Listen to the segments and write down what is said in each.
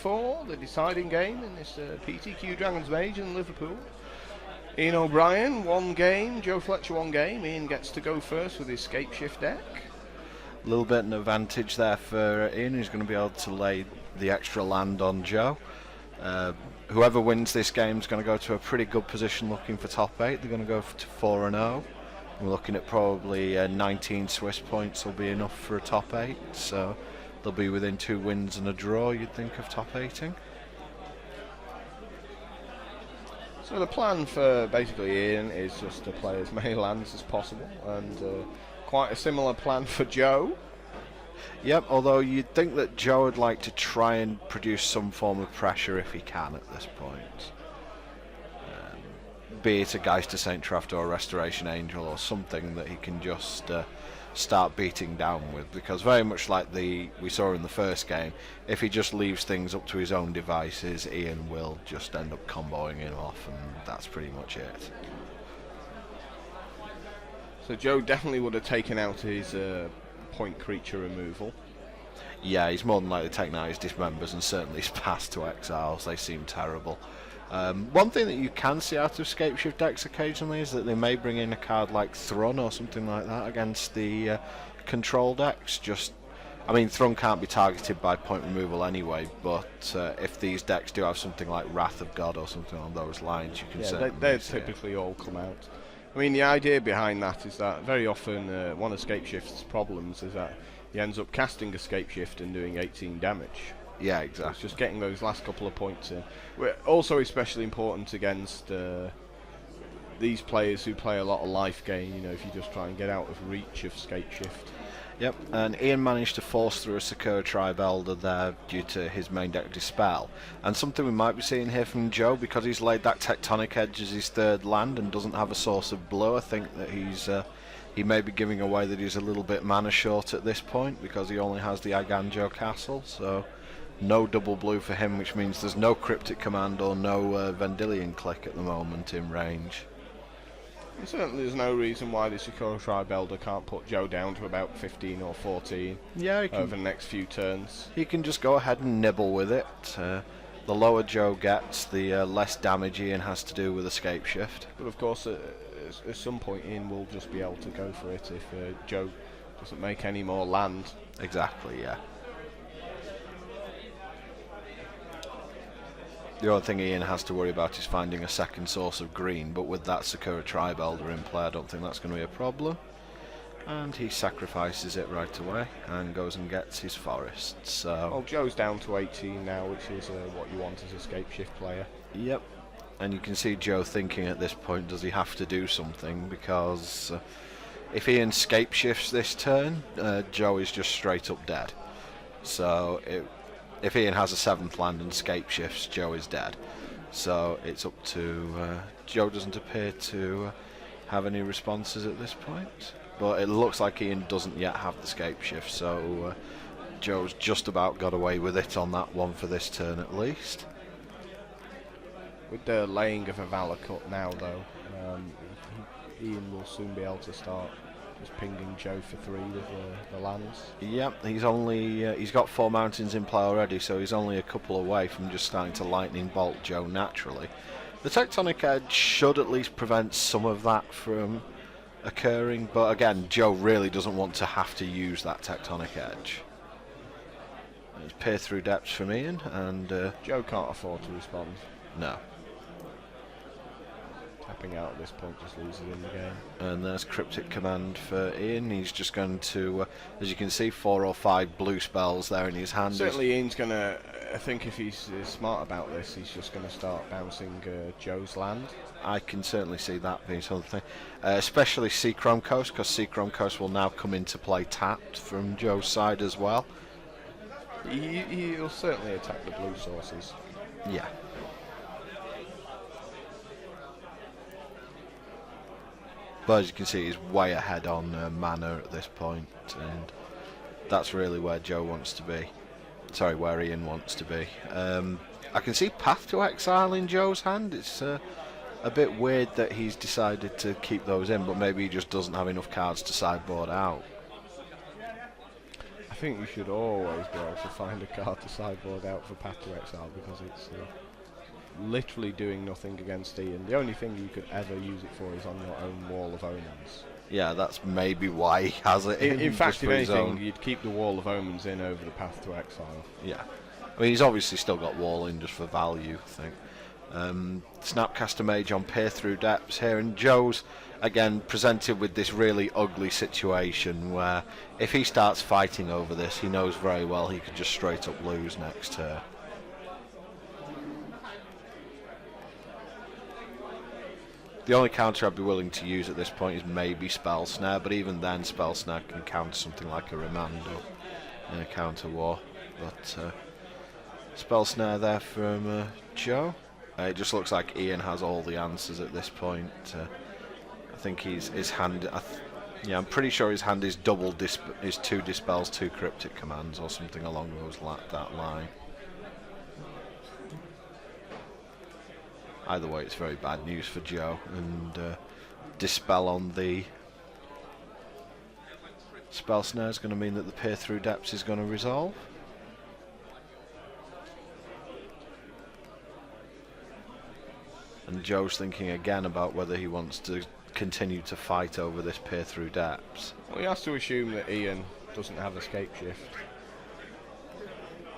for the deciding game in this PTQ Dragons Mage in Liverpool. Ian O'Brien, 1 game. Joe Fletcher, 1 game. Ian gets to go first with his Scapeshift deck. A little bit of an advantage there for Ian, who's going to be able to lay the extra land on Joe. Whoever wins this game is going to go to a pretty good position looking for top 8. They're going to go to 4-0. We're looking at probably 19 Swiss points will be enough for a top 8. So they'll be within 2 wins and a draw, you'd think, of top 8ing. So the plan for basically Ian is just to play as many lands as possible, and quite a similar plan for Joe. Yep, although you'd think that Joe would like to try and produce some form of pressure if he can at this point. Be it a Geist of Saint Traft or a Restoration Angel or something that he can just start beating down with, because very much like we saw in the first game, if he just leaves things up to his own devices, Ian will just end up comboing him off, and that's pretty much it. So Joe definitely would have taken out his point creature removal. Yeah, he's more than likely taken out his Dismembers and certainly his Pass to Exiles. They seem terrible. One thing that you can see out of Scapeshift decks occasionally is that they may bring in a card like Thrun or something like that against the control decks. I mean, Thrun can't be targeted by point removal anyway, but if these decks do have something like Wrath of God or something on those lines, you can certainly they typically all come out. I mean, the idea behind that is that very often one of Scapeshift's problems is that he ends up casting a Scapeshift and doing 18 damage. Yeah, exactly. So it's just getting those last couple of points in. We're also especially important against these players who play a lot of life gain, you know, if you just try and get out of reach of Scapeshift. Yep, and Ian managed to force through a Sakura Tribe Elder there due to his main deck Dispel. And something we might be seeing here from Joe, because he's laid that Tectonic Edge as his 3rd land and doesn't have a source of blue. I think that he may be giving away that he's a little bit mana short at this point, because he only has the Aganjo Castle, so no double blue for him, which means there's no Cryptic Command or no Vendilion Click at the moment in range. And certainly there's no reason why the Sakura Tribe Elder can't put Joe down to about 15 or 14 over the next few turns. He can just go ahead and nibble with it. The lower Joe gets, the less damage Ian has to do with Escape Shift. But of course, at some point Ian will just be able to go for it if Joe doesn't make any more land. Exactly, yeah. The only thing Ian has to worry about is finding a second source of green, but with that Sakura Tribe Elder in play, I don't think that's going to be a problem. And he sacrifices it right away and goes and gets his forest. So, well, Joe's down to 18 now, which is what you want as a Scapeshift player. Yep, and you can see Joe thinking at this point, does he have to do something? Because if Ian Scapeshifts this turn, Joe is just straight up dead. So if Ian has a 7th land and Scapeshifts, Joe is dead. So it's up to Joe. Doesn't appear to have any responses at this point, but it looks like Ian doesn't yet have the Scapeshift, so Joe's just about got away with it on that one for this turn at least. With the laying of a Valor Cut now, though, Ian will soon be able to start just pinging Joe for 3 with the lands. Yep, he's got 4 mountains in play already, so he's only a couple away from just starting to lightning bolt Joe naturally. The Tectonic Edge should at least prevent some of that from occurring, but again, Joe really doesn't want to have to use that Tectonic Edge. It's Peer Through Depths from Ian, and Joe can't afford to respond. No. Tapping out at this point just loses in the game. And there's Cryptic Command for Ian. He's just going to, as you can see, 4 or 5 blue spells there in his hand. Certainly Ian's going to, I think if he's smart about this, he's just going to start bouncing Joe's land. I can certainly see that being something. Especially Seachrome Coast, because Seachrome Coast will now come into play tapped from Joe's side as well. He'll certainly attack the blue sources. Yeah. But as you can see, he's way ahead on mana at this point, and that's really where Joe wants to be. Sorry, where Ian wants to be. I can see Path to Exile in Joe's hand. It's a bit weird that he's decided to keep those in, but maybe he just doesn't have enough cards to sideboard out. I think you should always be able to find a card to sideboard out for Path to Exile, because it's literally doing nothing against Ian. The only thing you could ever use it for is on your own Wall of Omens. Yeah, that's maybe why he has it In fact, just if for his anything, own. you'd keep the Wall of Omens in over the Path to Exile. Yeah. I mean, he's obviously still got Wall in just for value, I think. Snapcaster Mage on Peer Through Depths here, and Joe's again presented with this really ugly situation where if he starts fighting over this, he knows very well he could just straight up lose next turn. The only counter I'd be willing to use at this point is maybe Spell Snare, but even then Spell Snare can counter something like a Remand or a Counter War. But Spell Snare there from Joe. It just looks like Ian has all the answers at this point. I think his hand. Yeah, I'm pretty sure his hand is is 2 Dispels, 2 Cryptic Commands, or something along that line. Either way, it's very bad news for Joe, and Dispel on the Spell Snare is going to mean that the Peer Through Depths is going to resolve. And Joe's thinking again about whether he wants to continue to fight over this Peer Through Depths. Well, he has to assume that Ian doesn't have Escape Shift.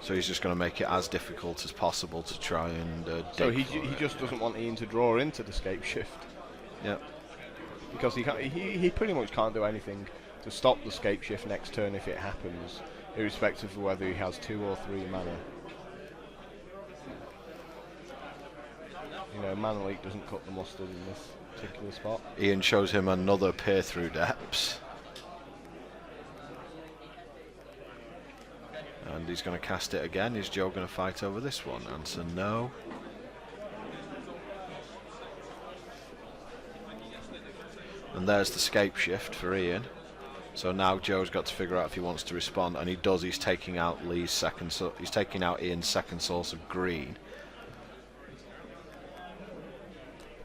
So he's just going to make it as difficult as possible to try and so he just doesn't want Ian to draw into the Escape Shift. Yep. Because he pretty much can't do anything to stop the Escape Shift next turn if it happens, irrespective of whether he has 2 or 3 mana. You know, Mana Leak doesn't cut the mustard in this particular spot. Ian shows him another Peer Through Depths. And he's going to cast it again. Is Joe going to fight over this one? Answer no. And there's the Escape Shift for Ian. So now Joe's got to figure out if he wants to respond, and he does. He's taking out Lee's second. He's taking out Ian's second source of green.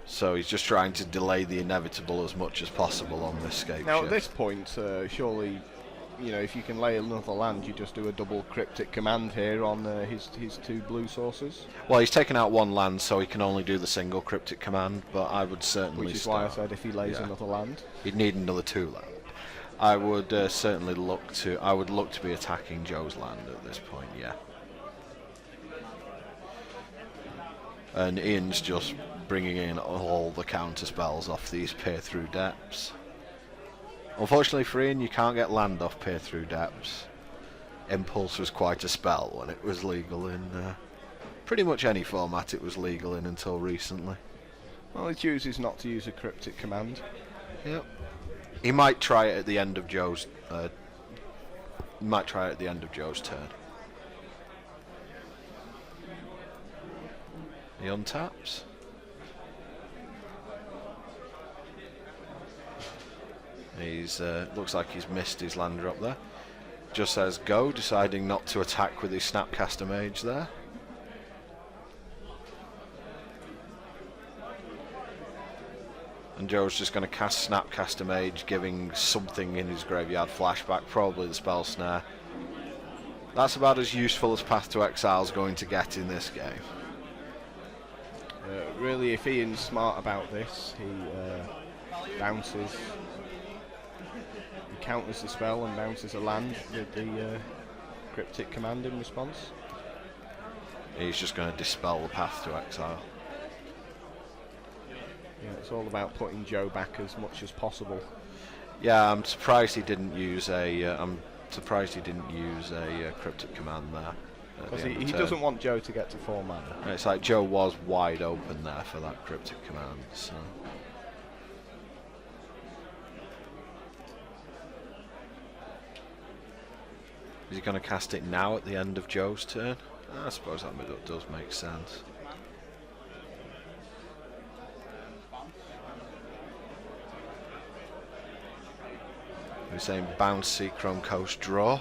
So he's just trying to delay the inevitable as much as possible on this Escape Now Shift. at this point, surely, you know, if you can lay another land, you just do a double Cryptic Command here on his 2 blue sources. Well, he's taken out 1 land, so he can only do the single Cryptic Command, but I would certainly Which is why I said if he lays another land. He'd need another 2 land. I would certainly look to be attacking Joe's land at this point, yeah. And Ian's just bringing in all the counter spells off these Peer Through Depths. Unfortunately for Ian, you can't get land off Peer Through Depths. Impulse was quite a spell when it was legal in pretty much any format it was legal in until recently. Well, he chooses not to use a Cryptic Command. Yep. He might try it at the end of Joe's. Turn. He untaps. He's looks like he's missed his land drop there. Just says go, deciding not to attack with his Snapcaster Mage there. And Joe's just going to cast Snapcaster Mage, giving something in his graveyard flashback, probably the Spell Snare. That's about as useful as Path to Exile is going to get in this game. Really, if Ian's smart about this, he bounces. He counters the spell and bounces a land with the Cryptic Command in response. He's just going to dispel the Path to Exile. Yeah, it's all about putting Joe back as much as possible. Yeah, I'm surprised he didn't use a. Cryptic Command there. Because he doesn't want Joe to get to 4 mana. It's like Joe was wide open there for that Cryptic Command. So. Is he going to cast it now at the end of Joe's turn? I suppose that does make sense. We're saying bounce, see Chrome Coast, draw.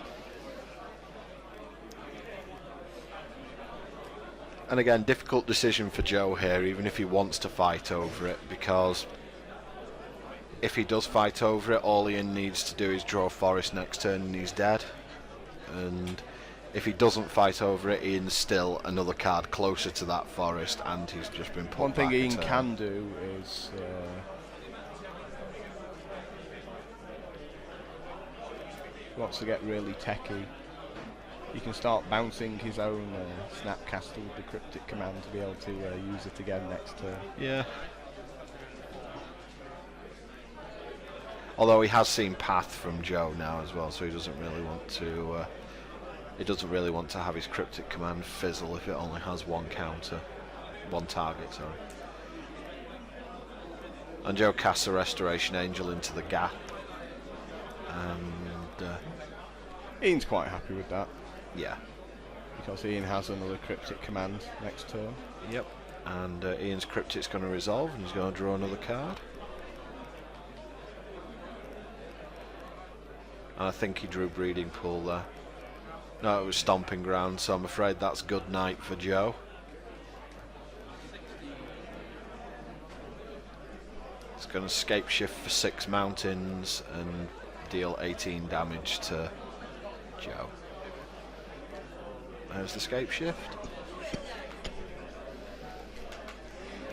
And again, difficult decision for Joe here, even if he wants to fight over it, because if he does fight over it, all Ian needs to do is draw Forest next turn and he's dead. and if he doesn't fight over it, Ian's still another card closer to that forest, and he's just been put One thing back a Ian turn. can do is wants to get really techie. He can start bouncing his own Snapcaster with the cryptic command to be able to use it again next turn. Yeah. Although he has seen Path from Joe now as well, so he doesn't really want to. He doesn't really want to have his cryptic command fizzle if it only has one target. Sorry. And Joe casts a Restoration Angel into the gap, and Ian's quite happy with that. yeah. Because Ian has another cryptic command next turn. Yep. And Ian's cryptic's going to resolve, and he's going to draw another card. And I think he drew Breeding Pool there. No, it was Stomping Ground, so I'm afraid that's good night for Joe. It's going to Scape Shift for 6 mountains and deal 18 damage to Joe. There's the Scape Shift.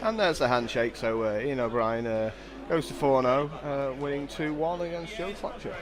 And there's the handshake, so Ian O'Brien goes to 4-0, winning 2-1 against Joe Fletcher.